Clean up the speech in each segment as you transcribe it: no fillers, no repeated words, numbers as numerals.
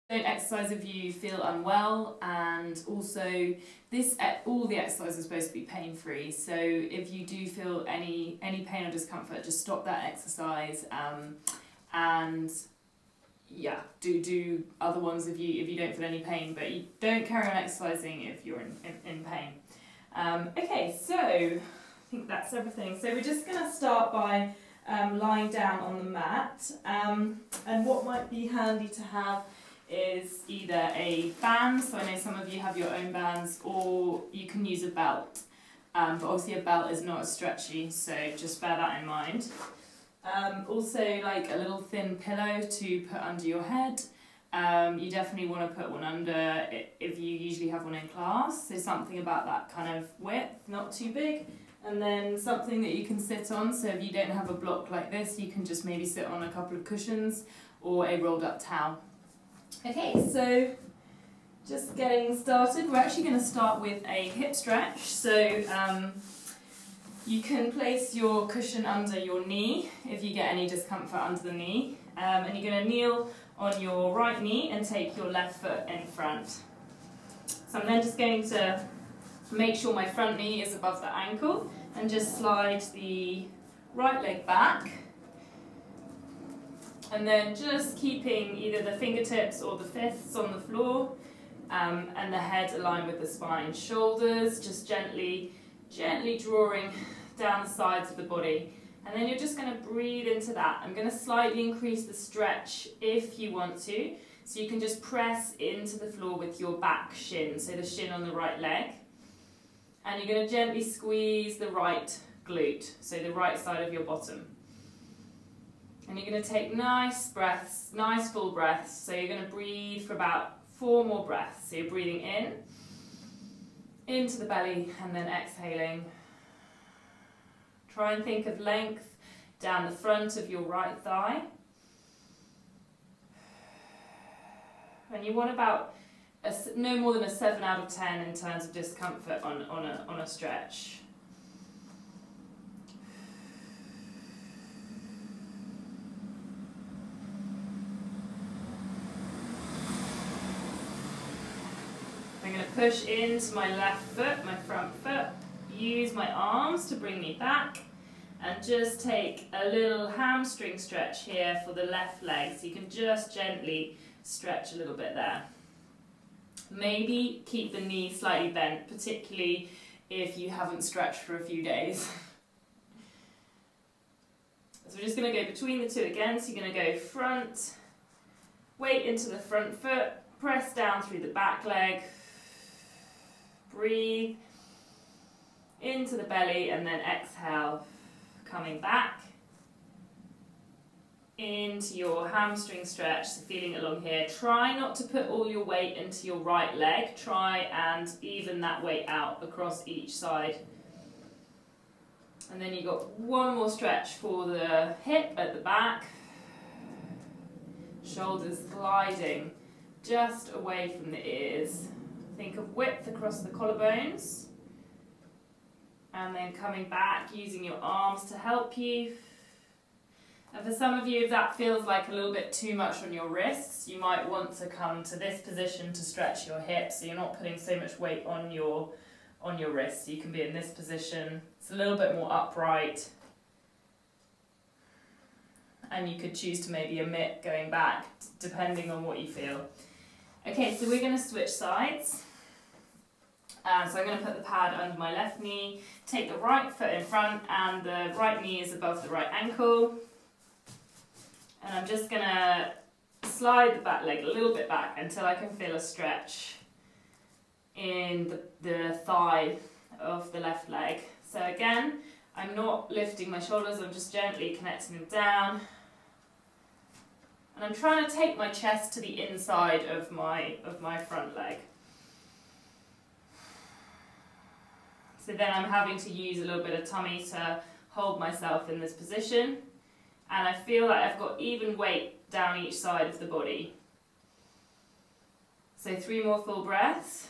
Don't exercise if you feel unwell, and also all the exercise is supposed to be pain-free, so if you do feel any pain or discomfort, just stop that exercise, and yeah, do other ones if you don't feel any pain, but you don't carry on exercising if you're in pain. Okay, so I think that's everything. So we're just going to start by lying down on the mat, and what might be handy to have is either a band, so I know some of you have your own bands, or you can use a belt, but obviously a belt is not as stretchy, so just bear that in mind. Also, like a little thin pillow to put under your head. You definitely want to put one under if you usually have one in class, so something about that kind of width, not too big. And then something that you can sit on, so if you don't have a block like this, you can just maybe sit on a couple of cushions or a rolled up towel. Okay, so just getting started, we're actually going to start with a hip stretch. So you can place your cushion under your knee if you get any discomfort under the knee, and you're going to kneel on your right knee and take your left foot in front. So I'm then just going to make sure my front knee is above the ankle and just slide the right leg back, and then just keeping either the fingertips or the fists on the floor, and the head aligned with the spine. Shoulders just gently drawing down the sides of the body, and then you're just going to breathe into that. I'm going to slightly increase the stretch if you want to, so you can just press into the floor with your back shin, so the shin on the right leg, and you're going to gently squeeze the right glute, so the right side of your bottom. And you're going to take nice breaths, nice full breaths, so you're going to breathe for about 4 more breaths. So you're breathing in, into the belly, and then exhaling. Try and think of length down the front of your right thigh. And you want about no more than a 7 out of 10 in terms of discomfort on a stretch. I'm going to push into my left foot, my front foot, use my arms to bring me back, and just take a little hamstring stretch here for the left leg, so you can just gently stretch a little bit there. Maybe keep the knee slightly bent, particularly if you haven't stretched for a few days. So we're just going to go between the two again, so you're going to go front, weight into the front foot, press down through the back leg, breathe into the belly, and then exhale, coming back into your hamstring stretch, so feeling it along here. Try not to put all your weight into your right leg, try and even that weight out across each side. And then you've got one more stretch for the hip at the back, shoulders gliding just away from the ears. Think of width across the collarbones, and then coming back using your arms to help you. And for some of you, if that feels like a little bit too much on your wrists, you might want to come to this position to stretch your hips, so you're not putting so much weight on your wrists. You can be in this position. It's a little bit more upright, and you could choose to maybe omit going back depending on what you feel. Okay, so we're going to switch sides. So I'm going to put the pad under my left knee, take the right foot in front, and the right knee is above the right ankle. And I'm just going to slide the back leg a little bit back until I can feel a stretch in the thigh of the left leg. So again, I'm not lifting my shoulders, I'm just gently connecting them down. And I'm trying to take my chest to the inside of my front leg. So then I'm having to use a little bit of tummy to hold myself in this position. And I feel like I've got even weight down each side of the body. So 3 more full breaths.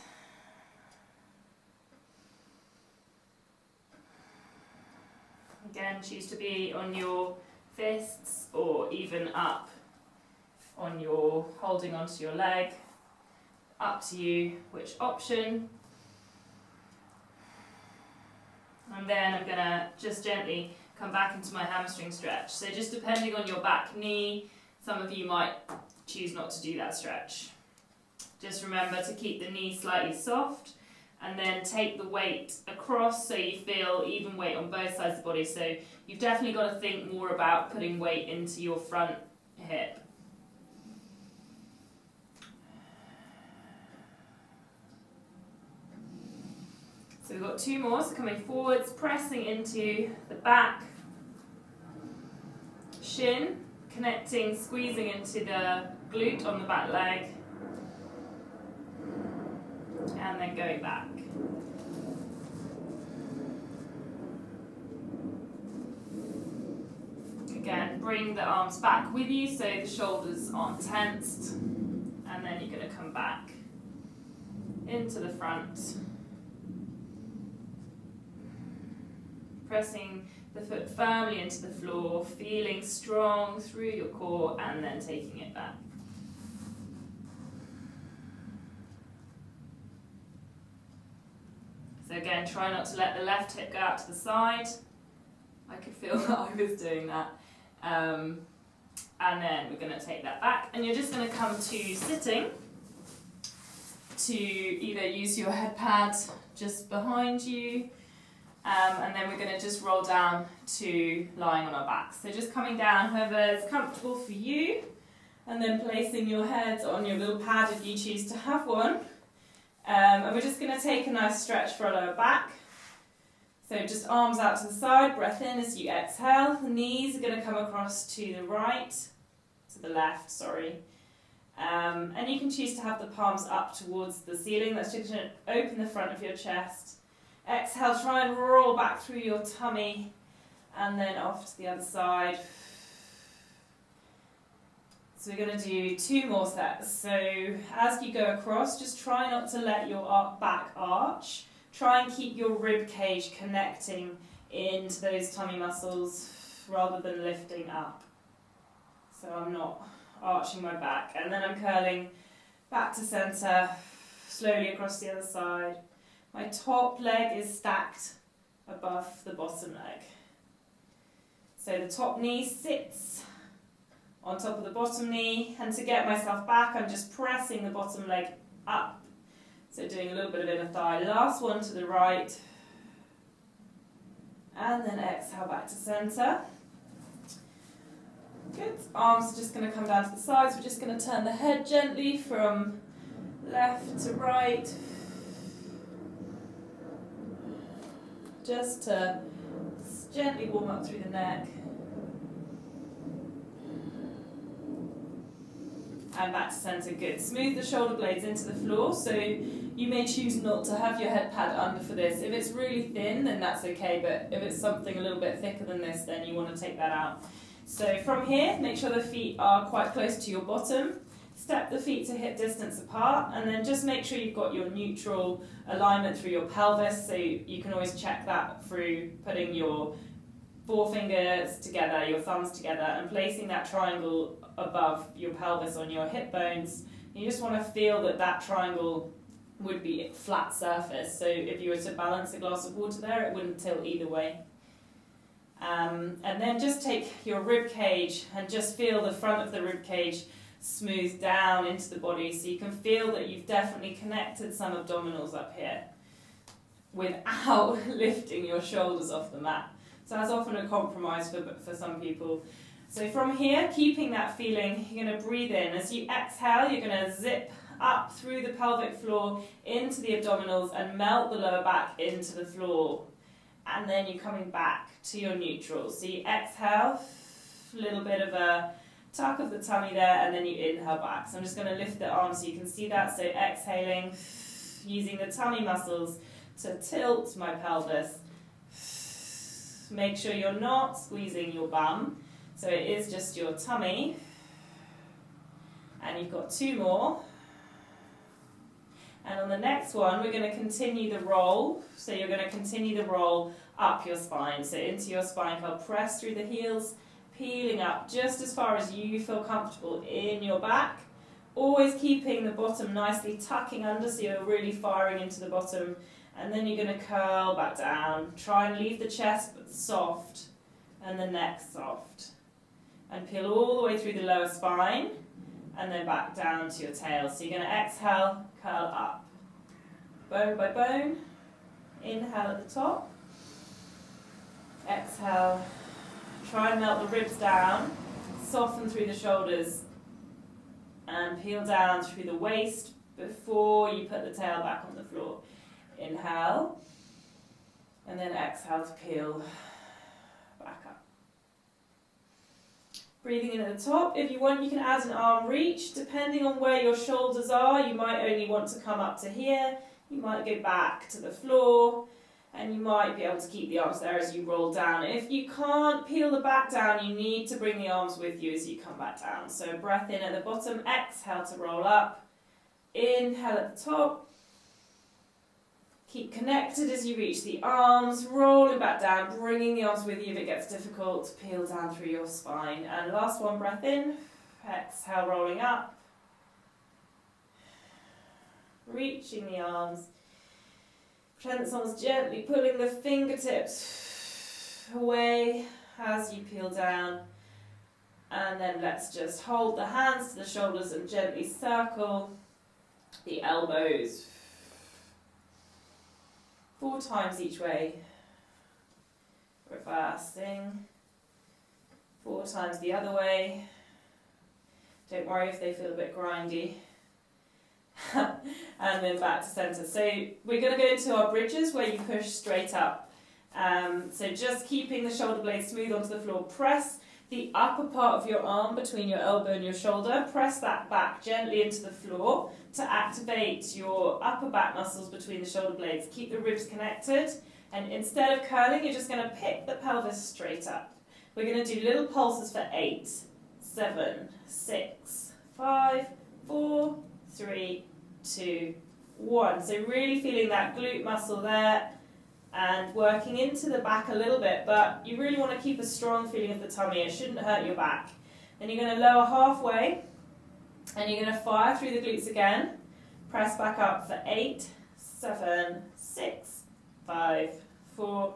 Again, choose to be on your fists or even up on your, holding onto your leg. Up to you which option. And then I'm going to just gently come back into my hamstring stretch. So just depending on your back knee, some of you might choose not to do that stretch. Just remember to keep the knee slightly soft, and then take the weight across so you feel even weight on both sides of the body. So you've definitely got to think more about putting weight into your front hip. So we've got 2 more, so coming forwards, pressing into the back, shin, connecting, squeezing into the glute on the back leg, and then going back. Again, bring the arms back with you so the shoulders aren't tensed, and then you're going to come back into the front. Pressing the foot firmly into the floor, feeling strong through your core, and then taking it back. So again, try not to let the left hip go out to the side. I could feel that I was doing that. And then we're going to take that back, and you're just going to come to sitting, to either use your head pad just behind you, and then we're going to just roll down to lying on our backs. So just coming down however is comfortable for you, and then placing your head on your little pad if you choose to have one. And we're just going to take a nice stretch for our lower back. So just arms out to the side, breath in as you exhale. The knees are going to come across to the right, to the left, sorry. And you can choose to have the palms up towards the ceiling. That's just going to open the front of your chest. Exhale, try and roll back through your tummy, and then off to the other side. So we're going to do 2 more sets. So as you go across, just try not to let your back arch. Try and keep your rib cage connecting into those tummy muscles rather than lifting up. So I'm not arching my back. And then I'm curling back to center, slowly across the other side. My top leg is stacked above the bottom leg. So the top knee sits on top of the bottom knee, and to get myself back, I'm just pressing the bottom leg up. So doing a little bit of inner thigh. Last one to the right. And then exhale back to center. Good. Arms are just going to come down to the sides. We're just going to turn the head gently from left to right. Just to gently warm up through the neck. And back to centre, good. Smooth the shoulder blades into the floor, so you may choose not to have your head pad under for this. If it's really thin, then that's okay, but if it's something a little bit thicker than this, then you want to take that out. So from here, make sure the feet are quite close to your bottom. Step the feet to hip distance apart, and then just make sure you've got your neutral alignment through your pelvis, so you can always check that through putting your forefingers together, your thumbs together, and placing that triangle above your pelvis on your hip bones. You just want to feel that that triangle would be a flat surface, so if you were to balance a glass of water there, it wouldn't tilt either way. And then just take your rib cage and just feel the front of the rib cage smooth down into the body, so you can feel that you've definitely connected some abdominals up here without lifting your shoulders off the mat. So that's often a compromise for some people. So from here, keeping that feeling, you're going to breathe in. As you exhale, you're going to zip up through the pelvic floor into the abdominals and melt the lower back into the floor. And then you're coming back to your neutral. So you exhale, a little bit of a tuck of the tummy there, and then you inhale back. So I'm just going to lift the arms so you can see that. So exhaling, using the tummy muscles to tilt my pelvis. Make sure you're not squeezing your bum. So it is just your tummy. And you've got 2 more. And on the next one, we're going to continue the roll. So you're going to continue the roll up your spine. So into your spine curl, press through the heels, peeling up just as far as you feel comfortable in your back. Always keeping the bottom nicely tucking under so you're really firing into the bottom. And then you're going to curl back down. Try and leave the chest but soft and the neck soft. And peel all the way through the lower spine and then back down to your tail. So you're going to exhale, curl up. Bone by bone. Inhale at the top. Exhale. Try and melt the ribs down. Soften through the shoulders. And peel down through the waist before you put the tail back on the floor. Inhale. And then exhale to peel back up. Breathing in at the top. If you want, you can add an arm reach. Depending on where your shoulders are, you might only want to come up to here. You might go back to the floor. And you might be able to keep the arms there as you roll down. If you can't peel the back down, you need to bring the arms with you as you come back down. So breath in at the bottom, exhale to roll up. Inhale at the top. Keep connected as you reach the arms, rolling back down, bringing the arms with you if it gets difficult. Peel down through your spine. And last one, breath in. Exhale, rolling up. Reaching the arms. Pretend that someone's gently pulling the fingertips away as you peel down. And then let's just hold the hands to the shoulders and gently circle the elbows. 4 times each way. Reversing. 4 times the other way. Don't worry if they feel a bit grindy. And then back to centre. So we're going to go into our bridges where you push straight up. So just keeping the shoulder blades smooth onto the floor. Press the upper part of your arm between your elbow and your shoulder. Press that back gently into the floor to activate your upper back muscles between the shoulder blades. Keep the ribs connected. And instead of curling, you're just going to pick the pelvis straight up. We're going to do little pulses for 8, 7, 6, 5, 4, 3, 2, 1. So really feeling that glute muscle there and working into the back a little bit, but you really want to keep a strong feeling of the tummy. It shouldn't hurt your back. Then you're going to lower halfway and you're going to fire through the glutes again. Press back up for 8, 7, 6, 5, 4,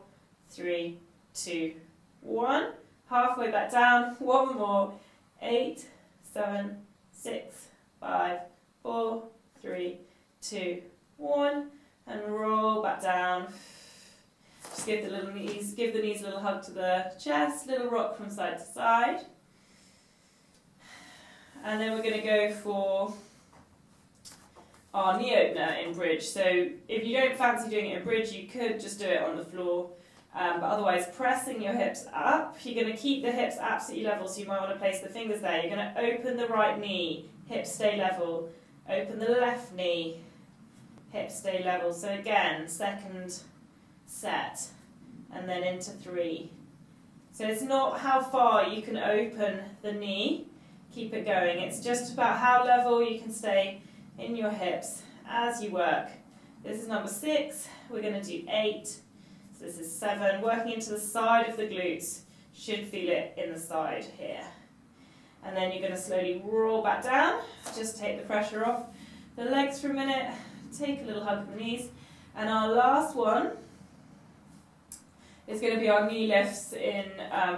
3, 2, 1. Halfway back down. One more. 8, 7, 6, 5, 4, 3, 2, 1, and roll back down. Just give the knees a little hug to the chest, little rock from side to side. And then we're going to go for our knee opener in bridge. So if you don't fancy doing it in bridge, you could just do it on the floor. But otherwise, pressing your hips up. You're going to keep the hips absolutely level, so you might want to place the fingers there. You're going to open the right knee, hips stay level. Open the left knee, hips stay level. So again, second set, and then into 3. So it's not how far you can open the knee, keep it going. It's just about how level you can stay in your hips as you work. This is number 6, we're going to do 8, so this is 7. Working into the side of the glutes, should feel it in the side here. And then you're going to slowly roll back down, just take the pressure off the legs for a minute, take a little hug of the knees. And our last one is going to be our knee lifts in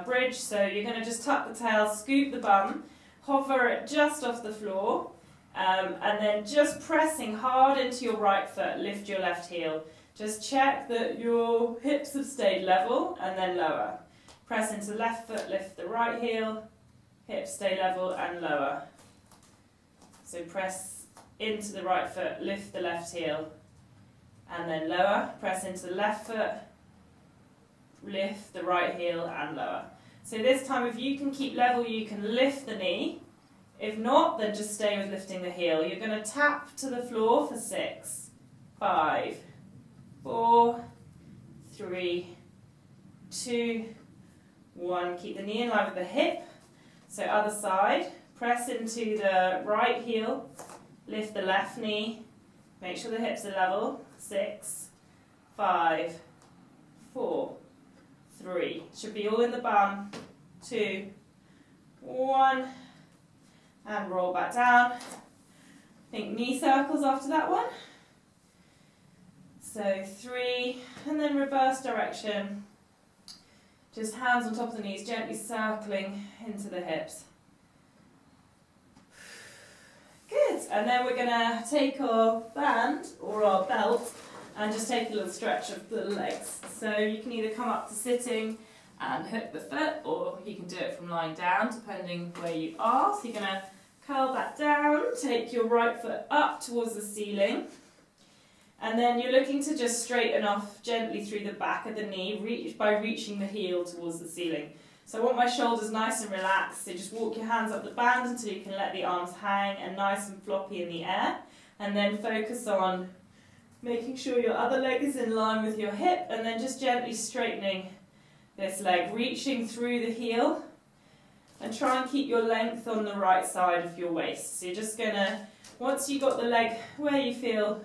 bridge. So you're going to just tuck the tail, scoop the bum, hover it just off the floor, and then just pressing hard into your right foot, lift your left heel. Just check that your hips have stayed level and then lower. Press into the left foot, lift the right heel. Hips stay level and lower. So press into the right foot, lift the left heel, and then lower. Press into the left foot, lift the right heel and lower. So this time, if you can keep level, you can lift the knee. If not, then just stay with lifting the heel. You're going to tap to the floor for 6, 5, 4, 3, 2, 1. Keep the knee in line with the hip. So other side, press into the right heel, lift the left knee, make sure the hips are level. 6, 5, 4, 3. Should be all in the bum. 2, 1, and roll back down. Think knee circles after that one. So 3, and then reverse direction. Just hands on top of the knees, gently circling into the hips. Good, and then we're going to take our band or our belt and just take a little stretch of the legs. So you can either come up to sitting and hook the foot, or you can do it from lying down, depending where you are. So you're going to curl back down, take your right foot up towards the ceiling, and then you're looking to just straighten off gently through the back of the knee by reaching the heel towards the ceiling. So I want my shoulders nice and relaxed, so just walk your hands up the band until you can let the arms hang and nice and floppy in the air, and then focus on making sure your other leg is in line with your hip, and then just gently straightening this leg, reaching through the heel, and try and keep your length on the right side of your waist. So you're just going to, once you've got the leg where you feel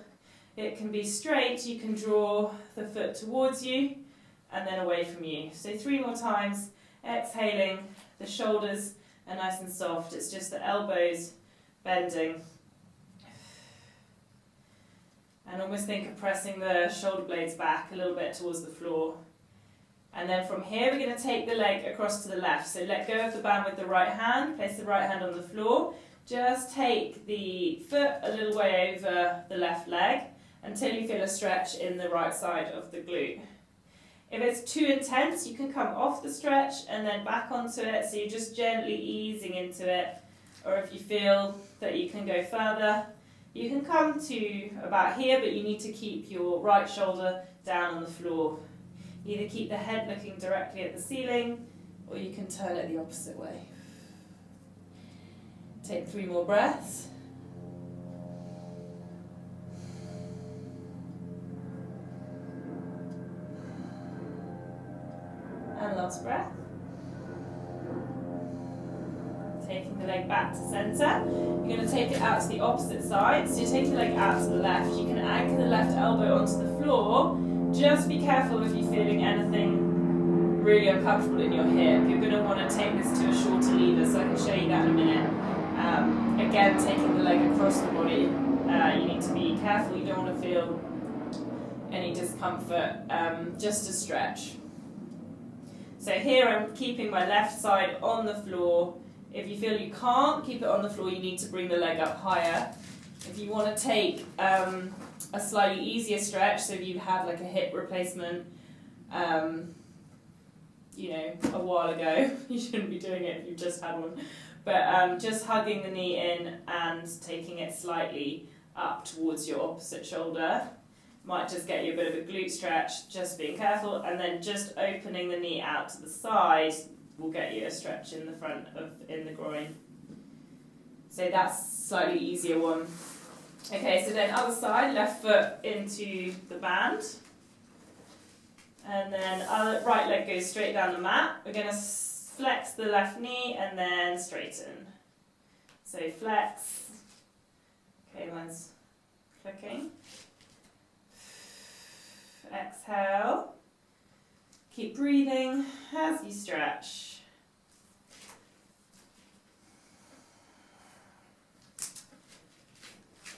it can be straight, you can draw the foot towards you and then away from you. So 3 more times, exhaling, the shoulders are nice and soft, it's just the elbows bending. And almost think of pressing the shoulder blades back a little bit towards the floor. And then from here we're going to take the leg across to the left. So let go of the band with the right hand, place the right hand on the floor. Just take the foot a little way over the left leg until you feel a stretch in the right side of the glute. If it's too intense, you can come off the stretch and then back onto it, so you're just gently easing into it. Or if you feel that you can go further, you can come to about here, but you need to keep your right shoulder down on the floor. Either keep the head looking directly at the ceiling, or you can turn it the opposite way. Take 3 more breaths. And last breath. Taking the leg back to centre. You're going to take it out to the opposite side. So you take your leg out to the left. You can anchor the left elbow onto the floor. Just be careful if you're feeling anything really uncomfortable in your hip. You're going to want to take this to a shorter lever, so I can show you that in a minute. Again, taking the leg across the body. You need to be careful. You don't want to feel any discomfort. Just a stretch. So here I'm keeping my left side on the floor. If you feel you can't keep it on the floor, you need to bring the leg up higher. If you want to take a slightly easier stretch, so if you've had like a hip replacement, you know, a while ago, you shouldn't be doing it if you've just had one, but just hugging the knee in and taking it slightly up towards your opposite shoulder. Might just get you a bit of a glute stretch, just being careful, and then just opening the knee out to the side will get you a stretch in the front in the groin. So that's slightly easier one. Okay, so then other side, left foot into the band. And then right leg goes straight down the mat. We're going to flex the left knee and then straighten. So flex. Okay, mine's clicking. Exhale. Keep breathing as you stretch.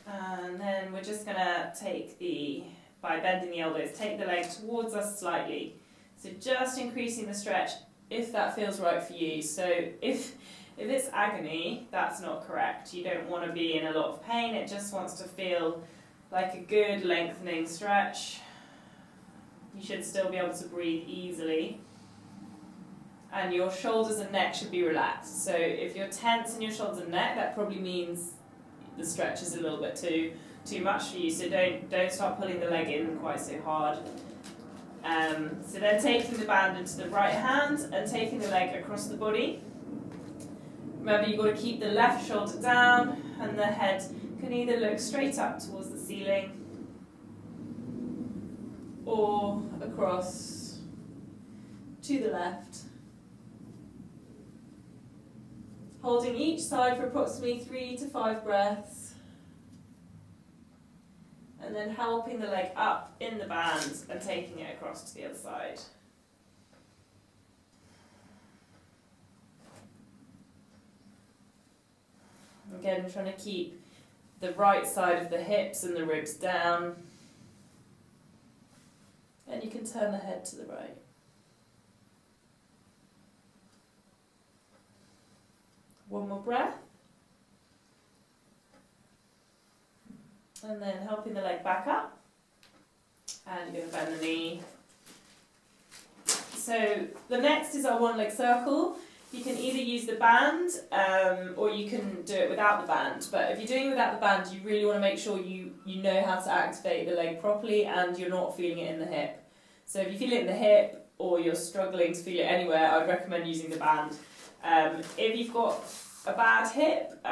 And then we're just going to take by bending the elbows, take the leg towards us slightly. So just increasing the stretch if that feels right for you. So if it's agony, that's not correct. You don't want to be in a lot of pain. It just wants to feel like a good lengthening stretch. You should still be able to breathe easily. And your shoulders and neck should be relaxed. So if you're tense in your shoulders and neck, that probably means the stretch is a little bit too much for you. So don't start pulling the leg in quite so hard. So then taking the band into the right hand and taking the leg across the body. Remember, you've got to keep the left shoulder down, and the head can either look straight up towards the ceiling or across to the left. Holding each side for approximately 3 to 5 breaths. And then helping the leg up in the band and taking it across to the other side. Again, trying to keep the right side of the hips and the ribs down. And you can turn the head to the right. One more breath. And then helping the leg back up. And you're going to bend the knee. So the next is our one leg circle. You can either use the band or you can do it without the band. But if you're doing it without the band, you really want to make sure you know how to activate the leg properly and you're not feeling it in the hip. So if you feel it in the hip or you're struggling to feel it anywhere, I would recommend using the band. If you've got a bad hip,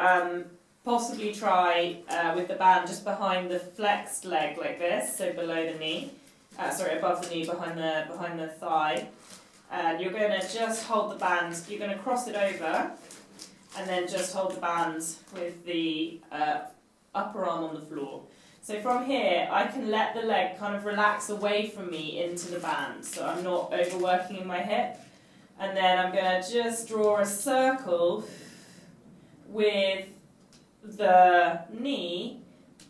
possibly try with the band just behind the flexed leg like this, so below the knee. Above the knee, behind the thigh. And you're going to just hold the band, you're going to cross it over and then just hold the band with the upper arm on the floor. So from here, I can let the leg kind of relax away from me into the band, so I'm not overworking in my hip. And then I'm going to just draw a circle with the knee,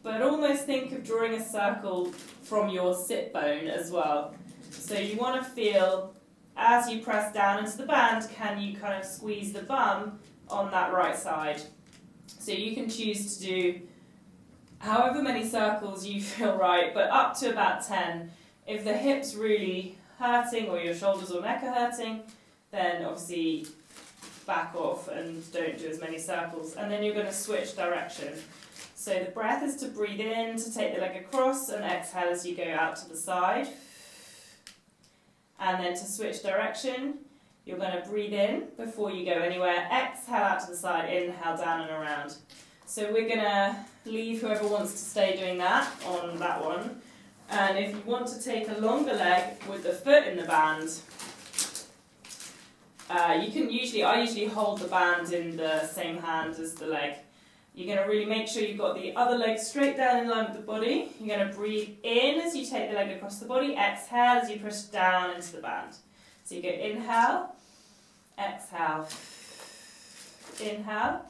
but almost think of drawing a circle from your sit bone as well. So you want to feel, as you press down into the band, can you kind of squeeze the bum on that right side? So you can choose to do however many circles you feel right, but up to about 10. If the hip's really hurting or your shoulders or neck are hurting, then obviously back off and don't do as many circles. And then you're going to switch direction. So the breath is to breathe in, to take the leg across, and exhale as you go out to the side. And then to switch direction, you're going to breathe in before you go anywhere. Exhale out to the side, inhale down and around. So we're going to leave whoever wants to stay doing that on that one. And if you want to take a longer leg with the foot in the band, I usually hold the band in the same hand as the leg. You're going to really make sure you've got the other leg straight down in line with the body. You're going to breathe in as you take the leg across the body. Exhale as you push down into the band. So you go inhale, exhale, inhale,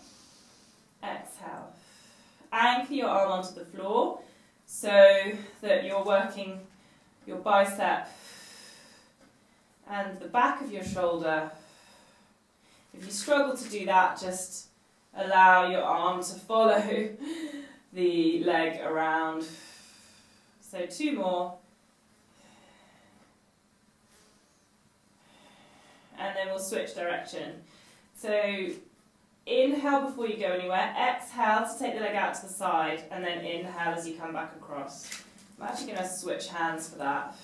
exhale. Anchor your arm onto the floor so that you're working your bicep and the back of your shoulder. If you struggle to do that, just allow your arm to follow the leg around. So 2 more. And then we'll switch direction. So inhale before you go anywhere. Exhale to take the leg out to the side. And then inhale as you come back across. I'm actually going to switch hands for that.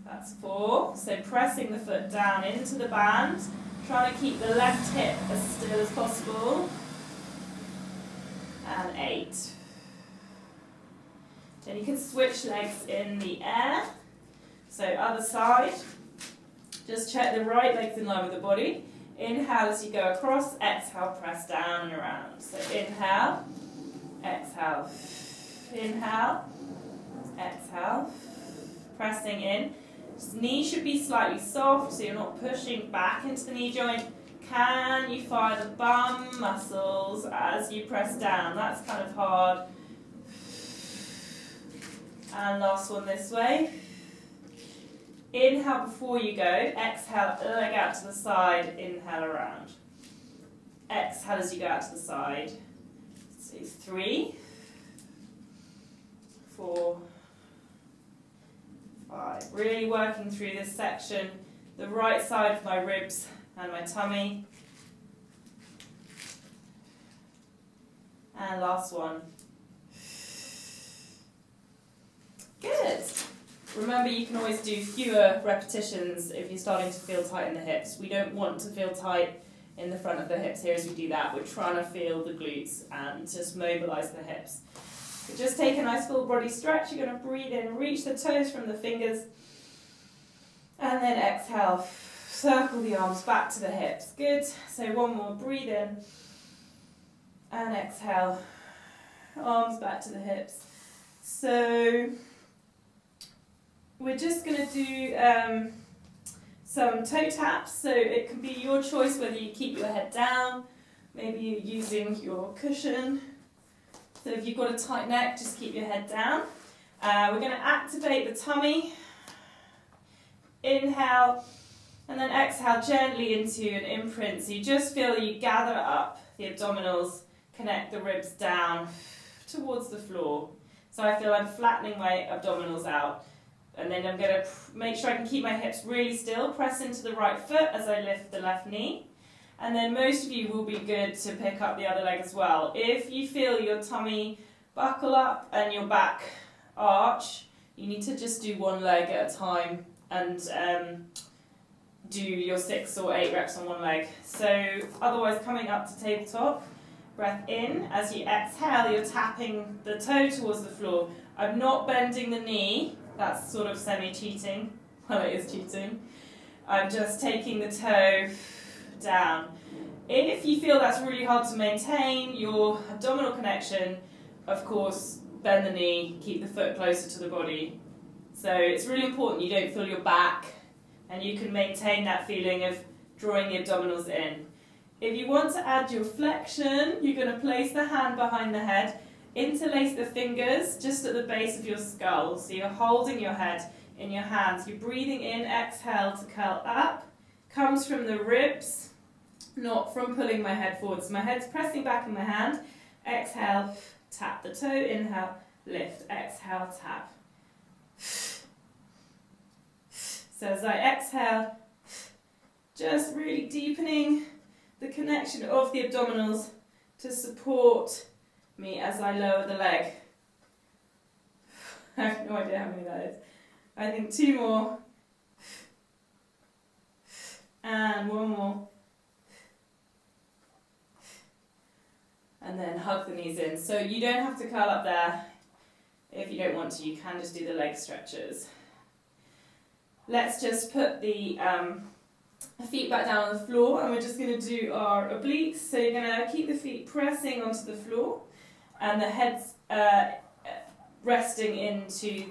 That's 4. So pressing the foot down into the band, trying to keep the left hip as still as possible. And 8. Then you can switch legs in the air. So other side. Just check the right leg's in line with the body. Inhale as you go across, exhale, press down and around. So inhale, exhale, inhale, exhale, pressing in. Knee should be slightly soft, so you're not pushing back into the knee joint. Can you fire the bum muscles as you press down? That's kind of hard. And last one this way. Inhale before you go. Exhale, leg out to the side. Inhale around. Exhale as you go out to the side. So 3, 4, 5. Really working through this section, the right side of my ribs and my tummy. And last one. Good. Remember, you can always do fewer repetitions if you're starting to feel tight in the hips. We don't want to feel tight in the front of the hips here as we do that. We're trying to feel the glutes and just mobilize the hips. So just take a nice full body stretch. You're going to breathe in, reach the toes from the fingers, and then exhale. Circle the arms back to the hips. Good. So one more. Breathe in and exhale. Arms back to the hips. So we're just going to do some toe taps, so it can be your choice whether you keep your head down, maybe you're using your cushion. So if you've got a tight neck, just keep your head down. We're going to activate the tummy. Inhale, and then exhale gently into an imprint. So you just feel you gather up the abdominals, connect the ribs down towards the floor. So I feel I'm flattening my abdominals out. And then I'm going to make sure I can keep my hips really still, press into the right foot as I lift the left knee. And then most of you will be good to pick up the other leg as well. If you feel your tummy buckle up and your back arch, you need to just do one leg at a time and do your 6 or 8 reps on one leg. So otherwise, coming up to tabletop, breath in. As you exhale, you're tapping the toe towards the floor. I'm not bending the knee. That's sort of semi-cheating. Well, it is cheating. I'm just taking the toe down. If you feel that's really hard to maintain your abdominal connection, of course, bend the knee, keep the foot closer to the body. So it's really important you don't feel your back, and you can maintain that feeling of drawing the abdominals in. If you want to add your flexion, you're going to place the hand behind the head, interlace the fingers just at the base of your skull. So you're holding your head in your hands. You're breathing in, exhale to curl up. Comes from the ribs, not from pulling my head forward. So my head's pressing back in my hand. Exhale, tap the toe, inhale, lift, exhale, tap. So as I exhale, just really deepening the connection of the abdominals to support me as I lower the leg. I have no idea how many that is. I think 2 more. And 1 more. And then hug the knees in. So you don't have to curl up there. If you don't want to, you can just do the leg stretches. Let's just put the feet back down on the floor, and we're just going to do our obliques. So you're going to keep the feet pressing onto the floor, and the head's resting into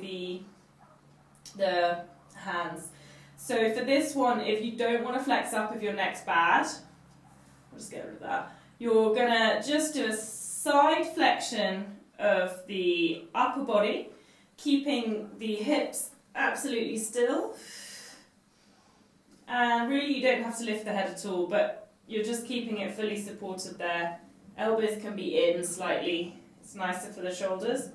the hands. So for this one, if you don't want to flex up if your neck's bad, I'll just get rid of that. You're going to just do a side flexion of the upper body, keeping the hips absolutely still. And really you don't have to lift the head at all, but you're just keeping it fully supported there. Elbows can be in slightly, it's nicer for the shoulders.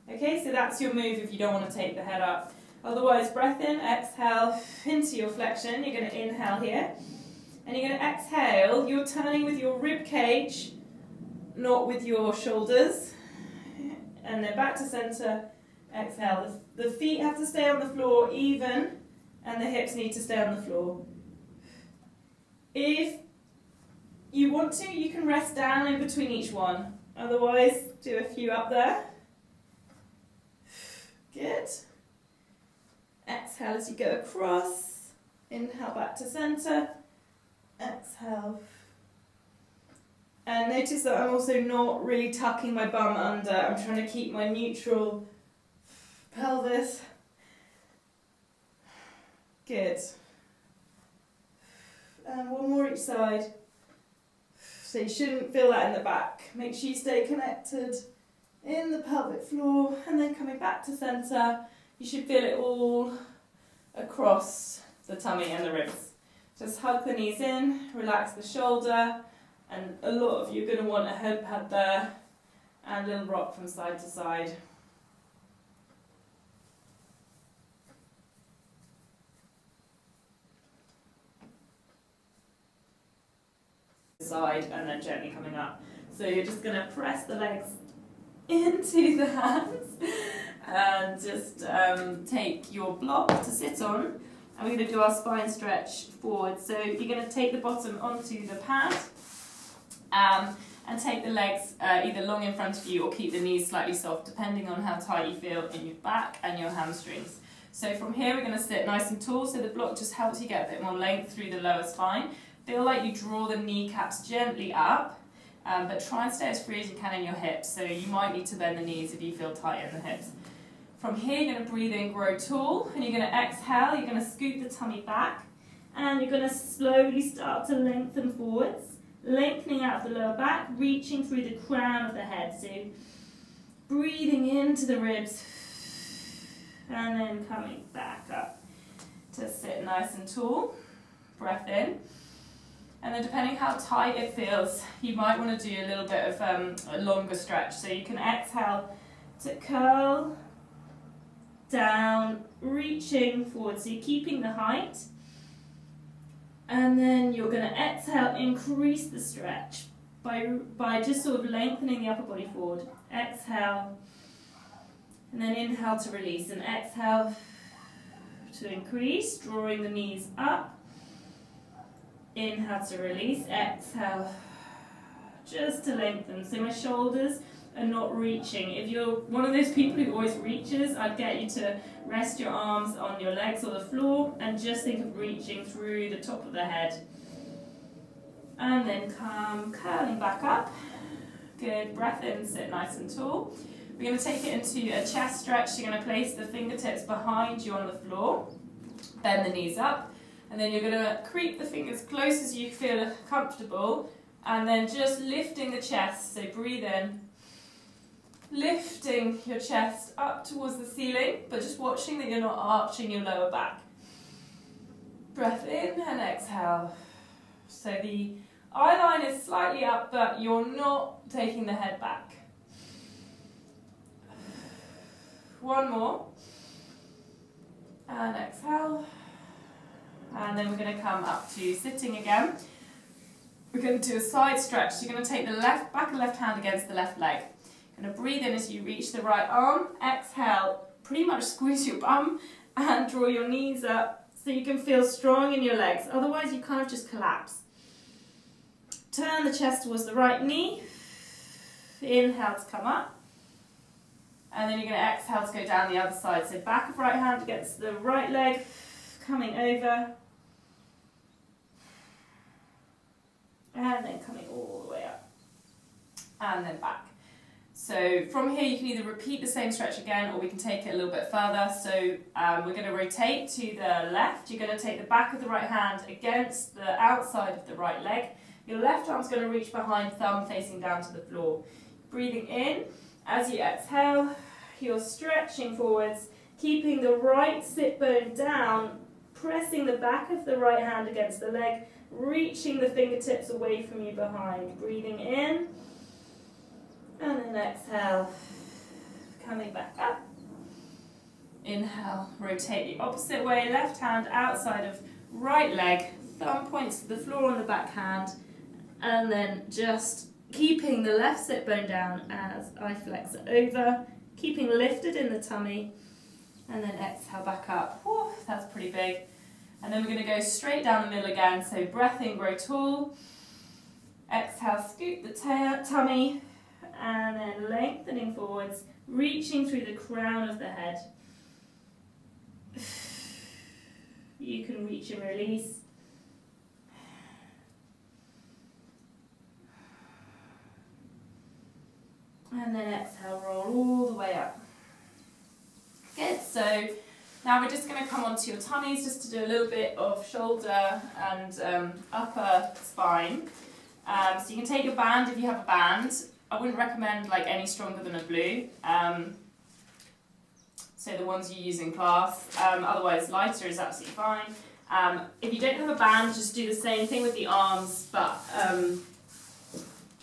Okay, so that's your move if you don't want to take the head up. Otherwise, breath in, exhale into your flexion. You're going to inhale here. And you're going to exhale. You're turning with your rib cage, not with your shoulders. And then back to center. Exhale. The feet have to stay on the floor even, and the hips need to stay on the floor. If you want to, you can rest down in between each one. Otherwise, do a few up there. Good. Exhale as you go across. Inhale back to center. Exhale. And notice that I'm also not really tucking my bum under. I'm trying to keep my neutral pelvis. Good. And 1 more each side. So you shouldn't feel that in the back. Make sure you stay connected in the pelvic floor, and then coming back to center, you should feel it all across the tummy and the ribs. Just hug the knees in, relax the shoulder, and a lot of you are going to want a head pad there, and a little rock from side to side. Side and then gently coming up. So you're just going to press the legs into the hands and just take your block to sit on, and we're going to do our spine stretch forward. So you're going to take the bottom onto the pad and take the legs either long in front of you or keep the knees slightly soft depending on how tight you feel in your back and your hamstrings. So from here we're going to sit nice and tall, so the block just helps you get a bit more length through the lower spine. Feel like you draw the kneecaps gently up, but try and stay as free as you can in your hips. So you might need to bend the knees if you feel tight in the hips. From here, you're going to breathe in, grow tall, and you're going to exhale, you're going to scoop the tummy back, and you're going to slowly start to lengthen forwards, lengthening out of the lower back, reaching through the crown of the head. So breathing into the ribs, and then coming back up to sit nice and tall. Breath in. And then depending how tight it feels, you might want to do a little bit of a longer stretch. So you can exhale to curl down, reaching forward. So you're keeping the height. And then you're going to exhale, increase the stretch by just sort of lengthening the upper body forward. Exhale. And then inhale to release. And exhale to increase, drawing the knees up. Inhale to release. Exhale just to lengthen. So my shoulders are not reaching. If you're one of those people who always reaches, I'd get you to rest your arms on your legs or the floor and just think of reaching through the top of the head. And then come curling back up. Good, breath in, sit nice and tall. We're going to take it into a chest stretch. You're going to place the fingertips behind you on the floor. Bend the knees up. And then you're going to creep the fingers close as you feel comfortable. And then just lifting the chest. So breathe in. Lifting your chest up towards the ceiling, but just watching that you're not arching your lower back. Breath in and exhale. So the eye line is slightly up, but you're not taking the head back. One more. And exhale. And then we're going to come up to sitting again. We're going to do a side stretch. So you're going to take the left back of left hand against the left leg. Going to breathe in as you reach the right arm. Exhale, pretty much squeeze your bum and draw your knees up so you can feel strong in your legs. Otherwise, you kind of just collapse. Turn the chest towards the right knee. Inhale to come up. And then you're going to exhale to go down the other side. So back of right hand against the right leg, coming over. And then coming all the way up. And then back. So from here you can either repeat the same stretch again or we can take it a little bit further. So we're going to rotate to the left. You're going to take the back of the right hand against the outside of the right leg. Your left arm's going to reach behind, thumb facing down to the floor. Breathing in. As you exhale, you're stretching forwards, keeping the right sit bone down, pressing the back of the right hand against the leg, reaching the fingertips away from you behind. Breathing in. And then exhale, coming back up. Inhale, rotate the opposite way, left hand outside of right leg, thumb points to the floor on the back hand, and then just keeping the left sit bone down as I flex it over, keeping lifted in the tummy, and then exhale back up. Whew, that's pretty big. And then we're going to go straight down the middle again, so breath in, grow tall. Exhale, scoop the tummy. And then lengthening forwards, reaching through the crown of the head. You can reach and release. And then exhale, roll all the way up. Good, so now we're just going to come onto your tummies just to do a little bit of shoulder and upper spine. So you can take your band if you have a band. I wouldn't recommend like any stronger than a blue, so the ones you use in class, otherwise lighter is absolutely fine. If you don't have a band, just do the same thing with the arms, but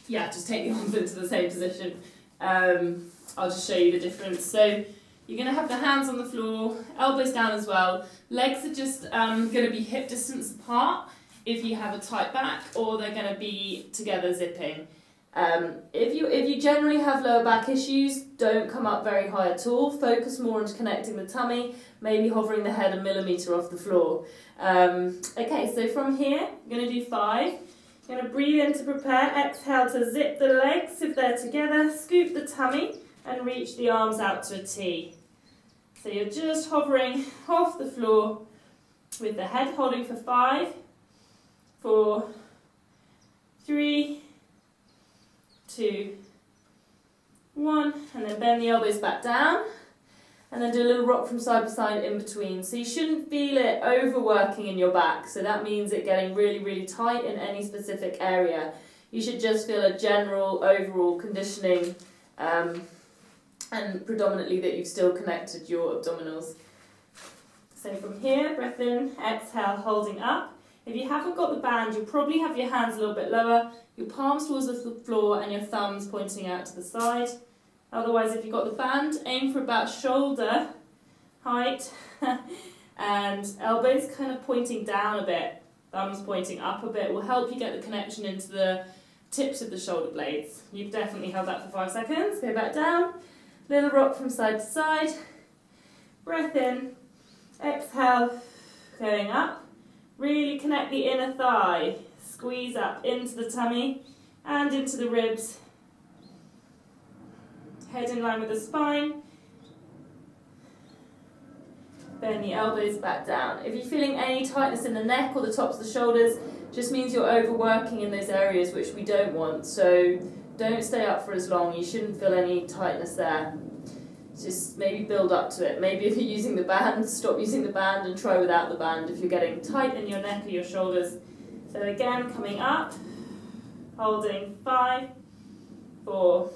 yeah, just take the arms into the same position. I'll just show you the difference. So you're going to have the hands on the floor, elbows down as well. Legs are just going to be hip distance apart if you have a tight back, or they're going to be together zipping. If you generally have lower back issues, don't come up very high at all. Focus more on connecting the tummy, maybe hovering the head a millimetre off the floor. Okay, so from here, you're going to do 5. You're going to breathe in to prepare. Exhale to zip the legs if they're together. Scoop the tummy and reach the arms out to a T. So you're just hovering off the floor with the head holding for 5, 4, 3, 2, 1, and then bend the elbows back down And then do a little rock from side to side in between. So you shouldn't feel it overworking in your back. So that means it getting really, really tight in any specific area. You should just feel a general overall conditioning and predominantly that you've still connected your abdominals. So from here, breath in, exhale, holding up. If you haven't got the band, you'll probably have your hands a little bit lower, your palms towards the floor and your thumbs pointing out to the side. Otherwise, if you've got the band, aim for about shoulder height and elbows kind of pointing down a bit, thumbs pointing up a bit, will help you get the connection into the tips of the shoulder blades. You've definitely held that for 5 seconds. Go back down, little rock from side to side, breath in, exhale, going up. Really connect the inner thigh, squeeze up into the tummy and into the ribs. Head in line with the spine. Bend the elbows back down. If you're feeling any tightness in the neck or the tops of the shoulders, just means you're overworking in those areas which we don't want. So don't stay up for as long. You shouldn't feel any tightness there. Just maybe build up to it. Maybe if you're using the band, stop using the band and try without the band if you're getting tight in your neck or your shoulders. So again, coming up, holding 5, 4,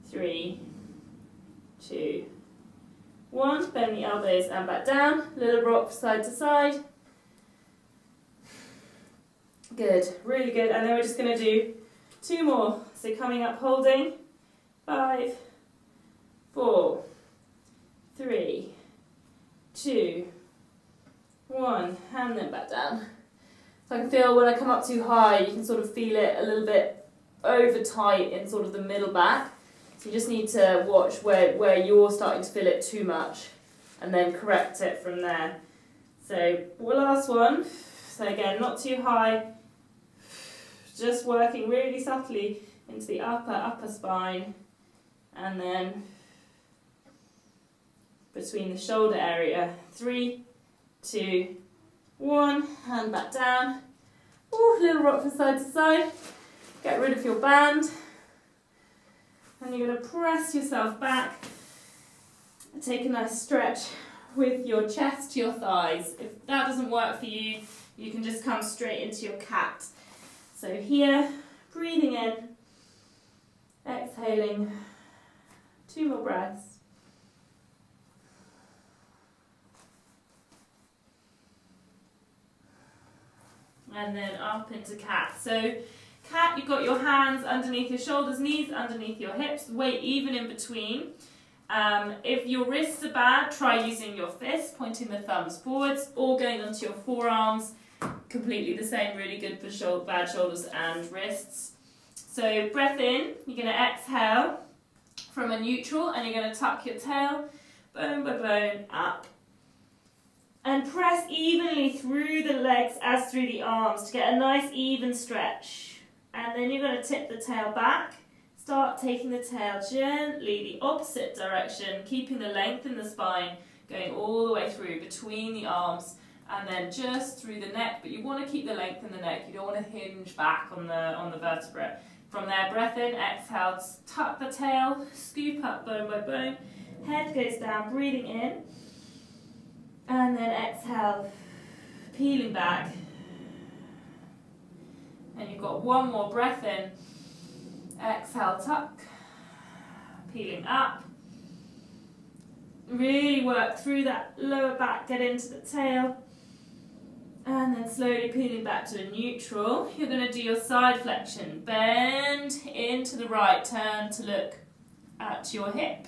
3, 2, 1. Bend the elbows and back down. Little rock side to side. Good, really good. And then we're just going to do 2 more. So coming up, holding 5, 4, 3, 2, 1, and then back down. So I can feel when I come up too high, you can sort of feel it a little bit over tight in sort of the middle back. So you just need to watch where you're starting to feel it too much and then correct it from there. So last one. So again, not too high, just working really subtly into the upper spine and then between the shoulder area. 3, 2, 1, hand back down. Ooh, little rock from side to side. Get rid of your band. And you're going to press yourself back and take a nice stretch with your chest to your thighs. If that doesn't work for you, you can just come straight into your cat. So here, breathing in, exhaling, 2 more breaths. And then up into cat. So cat, you've got your hands underneath your shoulders, knees underneath your hips, weight even in between. If your wrists are bad, try using your fists, pointing the thumbs forwards, or going onto your forearms. Completely the same, really good for bad shoulders and wrists. So breath in, you're going to exhale from a neutral, and you're going to tuck your tail, bone by bone, up. And press evenly through the legs as through the arms to get a nice even stretch. And then you're going to tip the tail back. Start taking the tail gently the opposite direction, keeping the length in the spine, going all the way through between the arms and then just through the neck. But you want to keep the length in the neck. You don't want to hinge back on the vertebrae. From there, breath in, exhale, tuck the tail, scoop up bone by bone. Head goes down, breathing in. And then exhale, peeling back. And you've got 1 more breath in. Exhale, tuck, peeling up. Really work through that lower back, get into the tail. And then slowly peeling back to a neutral. You're going to do your side flexion. Bend into the right, turn to look at your hip.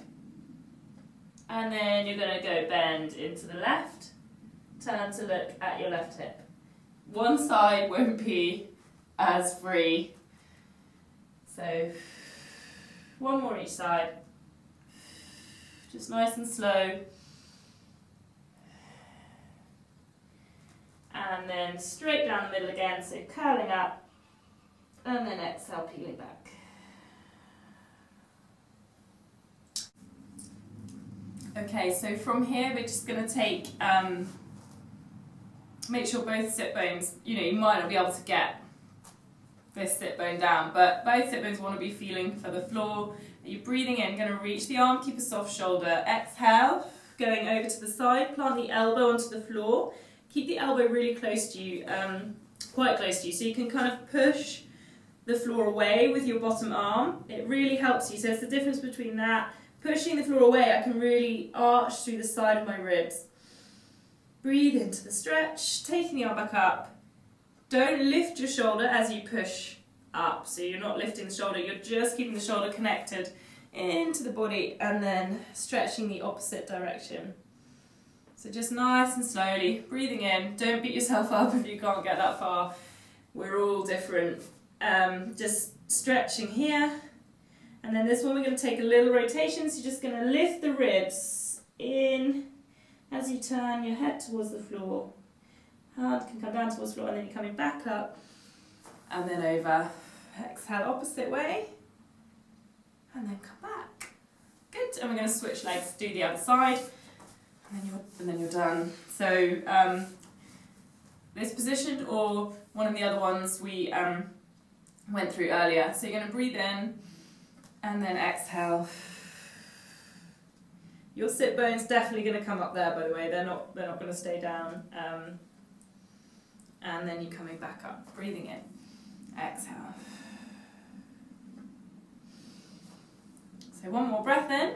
And then you're going to go bend into the left, turn to look at your left hip. One side won't be as free. So 1 more each side. Just nice and slow. And then straight down the middle again, so curling up. And then exhale, peeling back. Okay, so from here we're just going to take, make sure both sit bones, you might not be able to get this sit bone down, but both sit bones want to be feeling for the floor. You're breathing in, going to reach the arm, keep a soft shoulder. Exhale, going over to the side, plant the elbow onto the floor. Keep the elbow really close to you, quite close to you, so you can kind of push the floor away with your bottom arm. It really helps you. So it's the difference between that, pushing the floor away, I can really arch through the side of my ribs. Breathe into the stretch, taking the arm back up. Don't lift your shoulder as you push up, so you're not lifting the shoulder, you're just keeping the shoulder connected into the body and then stretching the opposite direction. So just nice and slowly, breathing in. Don't beat yourself up if you can't get that far. We're all different. Just stretching here. And then this one we're going to take a little rotation, so you're just going to lift the ribs in as you turn your head towards the floor. Hand can come down towards the floor and then you're coming back up and then over. Exhale, opposite way, and then come back. Good, and we're going to switch legs, do the other side, and then you're done. So this position or one of the other ones we went through earlier. So you're going to breathe in, and then exhale. Your sit bone's definitely going to come up there, by the way. They're not going to stay down. And then you're coming back up, breathing in, exhale. So one more breath in,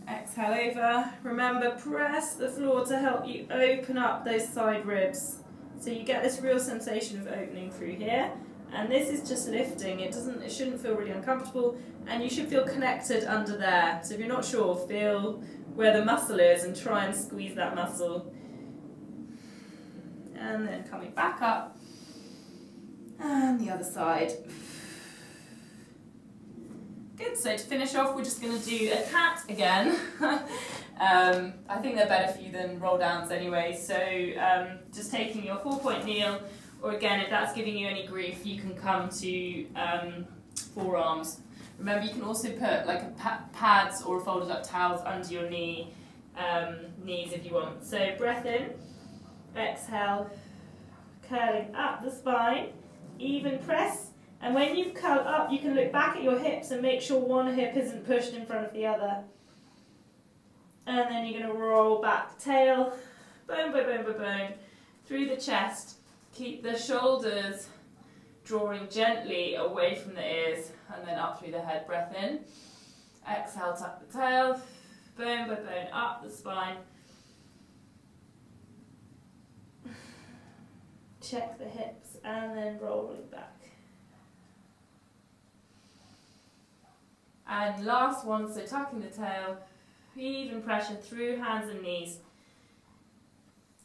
exhale over. Remember, press the floor to help you open up those side ribs. So you get this real sensation of opening through here. And this is just lifting. It shouldn't feel really uncomfortable, and you should feel connected under there. So if you're not sure, feel where the muscle is and try and squeeze that muscle. And then coming back up, and the other side. Good, so to finish off, we're just going to do a cat again. I think they're better for you than roll downs anyway, so just taking your 4-point kneel, or again, if that's giving you any grief, you can come to forearms. Remember, you can also put like pads or folded up towels under your knees if you want. So breath in, exhale, curling up the spine, even press. And when you curl up, you can look back at your hips and make sure one hip isn't pushed in front of the other. And then you're going to roll back, tail, bone by bone by bone, through the chest. Keep the shoulders drawing gently away from the ears, and then up through the head. Breath in, exhale, tuck the tail, bone by bone, up the spine. Check the hips, and then rolling back. And last one, so tucking the tail, even pressure through hands and knees.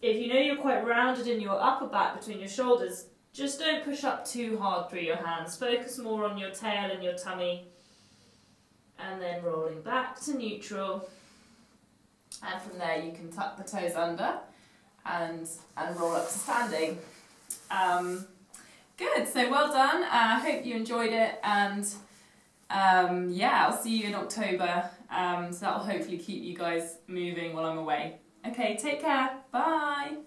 If you know you're quite rounded in your upper back between your shoulders, just don't push up too hard through your hands. Focus more on your tail and your tummy. And then rolling back to neutral. And from there you can tuck the toes under and roll up to standing. Good, so well done. I hope you enjoyed it, and yeah, I'll see you in October. So that'll hopefully keep you guys moving while I'm away. Okay, take care. Bye.